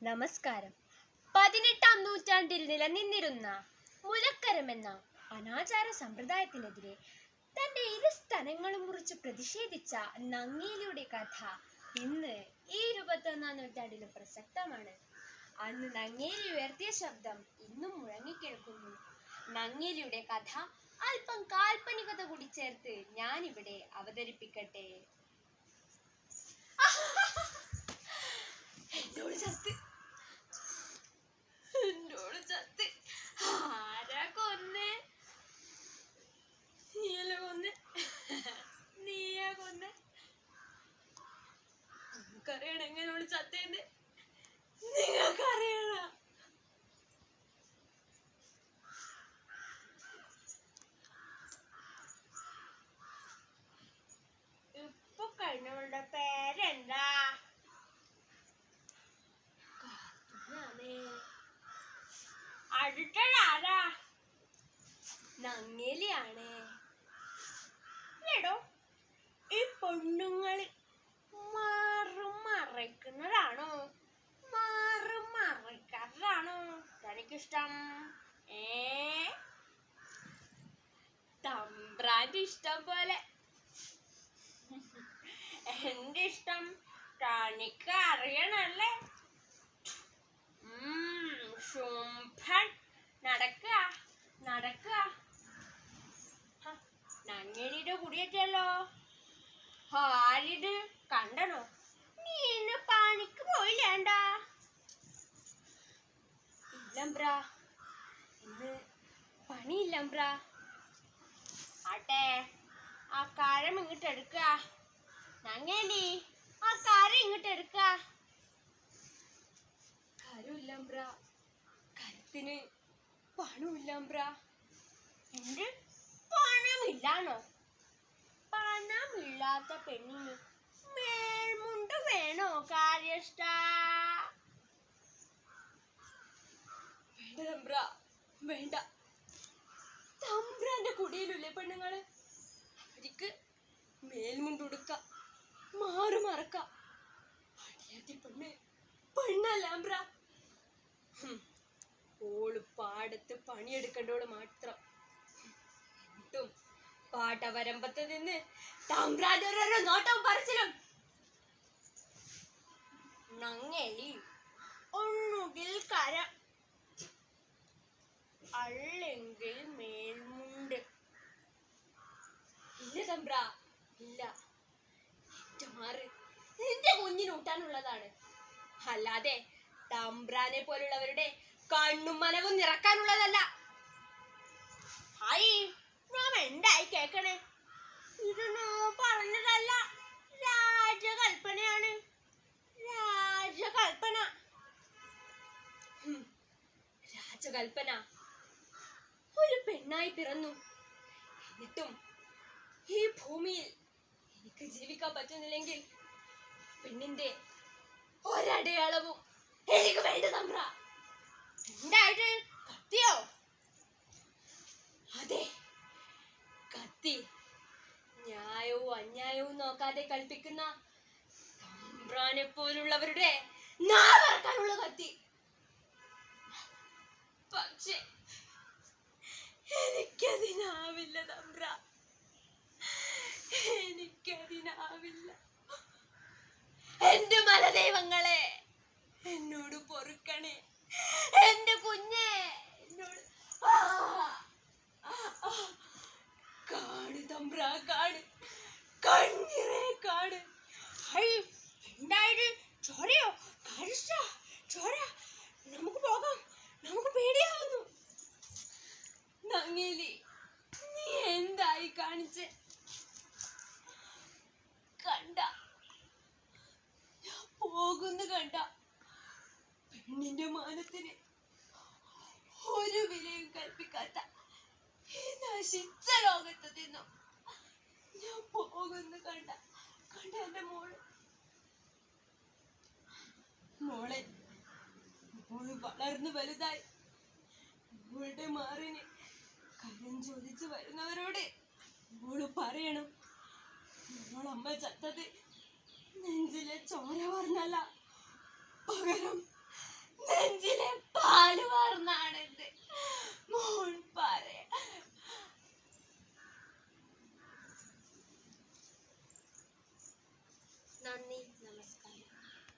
നമസ്കാരം. 18-ാം നൂറ്റാണ്ടിൽ നിലനിന്നിരുന്ന മുലക്കരമെന്ന അനാചാര സമ്പ്രദായത്തിനെതിരെ തന്റെ ഇരു സ്ഥലങ്ങളും മുറിച്ച് പ്രതിഷേധിച്ച നങ്ങേലിയുടെ കഥ ഇന്ന് ഈ 21-ാം നൂറ്റാണ്ടിലും പ്രസക്തമാണ്. അന്ന് നങ്ങേലി ഉയർത്തിയ ശബ്ദം ഇന്നും മുഴങ്ങിക്കേൾക്കുന്നു. നങ്ങേലിയുടെ കഥ അല്പം കാൽപ്പനികത കൂടി ചേർത്ത് ഞാനിവിടെ അവതരിപ്പിക്കട്ടെ. എന്നോട് ചത്ത് ആരാ കൊന്നേ? നീയല്ല കൊന്നേ? നീയാ കൊന്നേ? നിങ്ങൾക്കറിയണം എങ്ങനെയോട് ചത്തേന്ന്? നിങ്ങൾക്കറിയണ? ഇപ്പൊ കഴിഞ്ഞവളുടെ പേരെന്താ? അടുത്തതാരാ? നങ്ങേലിയാണ്. എടോ, ഈ പെണ്ണുങ്ങള് മറയ്ക്കുന്നതാണോ മറയ്ക്കാത്തതാണോ തനിക്കിഷ്ടം? തമ്പ്രാന്റെ ഇഷ്ടം പോലെ. എന്റെ ഇഷ്ടം തനിക്ക് അറിയണല്ലേ? ശുംഭൻ നടക്കുക. നങ്ങേലിയുടെ കുടിയേറ്റല്ലോ. ആരിത് കണ്ടനോ? നീ ഇന്ന് പണിക്ക് പോയില്ലേണ്ടാ? ഇല്ലംബ്രാ, ഇന്ന് പണിയില്ലംബ്രാ. ആട്ടെ, ആ കാരം ഇങ്ങോട്ട് എടുക്ക. നങ്ങേലി, ആ കാരം ഇങ്ങോട്ട് എടുക്ക. കരുമില്ലംബ്രാ, കരുത്തിന് പണമില്ലംബ്രാ. എന്ത് പണമില്ലാന്നോ? പണമില്ലാത്ത പെണ്ണിന് മേൽമുണ്ട് വേണോ കാര്യസ്ഥ? വേണ്ട തമ്പ്രാ, വേണ്ട. തമ്പ്രാന്റെ കുടിയിലല്ലേ പെണ്ണുങ്ങള്? അവർക്ക് മേൽമുണ്ട് ഉടുക്ക, മറക്ക. അടിയാത്തി പെണ്ണല്ലാമ്പ്രാ. ഓള് പാടത്ത് പണിയെടുക്കേണ്ടോള് മാത്രം. എന്നിട്ടും പാട്ടവരമ്പത്ത് നിന്ന് തമ്പ്രാന്റെ ഓരോരോ നോട്ടവും പറച്ചിലും. നങ്ങേലി ഒന്നുകിൽ കരം, അല്ലെങ്കിൽ മേൽമുണ്ട്. ഇല്ല തമ്പ്രാ, ഇല്ല. നിന്റെ കുഞ്ഞിനൂട്ടാനുള്ളതാണ്, അല്ലാതെ തമ്പ്രാനെ പോലുള്ളവരുടെ കണ്ണും മനവും നിറക്കാനുള്ളതല്ല. ഹായ്, നാം എന്തായി കേക്കണേ? ഇതൊന്നും പറഞ്ഞതല്ല, രാജകൽപ്പനയാണ്. രാജകൽപ്പന. ഒരു പെണ്ണായി പിറന്നു. എന്നിട്ടും ഈ ഭൂമിയിൽ എനിക്ക് ജീവിക്കാൻ പറ്റുന്നില്ലെങ്കിൽ പെണ്ണിന്റെ ഒരടയാളവും എനിക്ക് വേണ്ട തമ്പ്ര. എന്തായിട്ട്? കത്തിയോ? അതെ, കത്തി. ന്യായവും അന്യായവും നോക്കാതെ കൽപ്പിക്കുന്ന തമ്പ്രാനെ പോലുള്ളവരുടെ നാവറക്കാനുള്ള കത്തി. പക്ഷെ എനിക്കതിനാവില്ല തമ്പ്ര, എനിക്കതിനാവില്ല. എന്റെ മലദൈവങ്ങളെ, എന്നോട് പൊറുക്കണേ. എന്റെ കുഞ്ഞെ, എന്നോട് കാട് തമ്പ്ര, കാട്, കണ്ണിറേ കാട്. എന്തായത്? ചോരയോ? ചോര. നമുക്ക് പോകാം, നമുക്ക് പേടിയാവുന്നു. നങ്ങേലി, നീ എന്തായി കാണിച്ച്? കണ്ട, പോകുന്നു കണ്ട. പെണ്ണിന്റെ മാനത്തിന് ഒരു വിലയും കൽപ്പിക്കാത്ത ഈ നശിച്ച ലോകത്ത് നിന്നും ഞാൻ പോകുന്നു കണ്ട. എന്റെ മോളെ മോള് വളർന്നു വലുതായി. മോളുടെ മാറിന് കരം ചോദിച്ചു വരുന്നവരോട് മോള് പറയണം, മോളമ്മ ചത്തത് നെഞ്ചിലെ ചോര പറഞ്ഞല്ല, പകരം നന്ദി, നമസ്കാരം.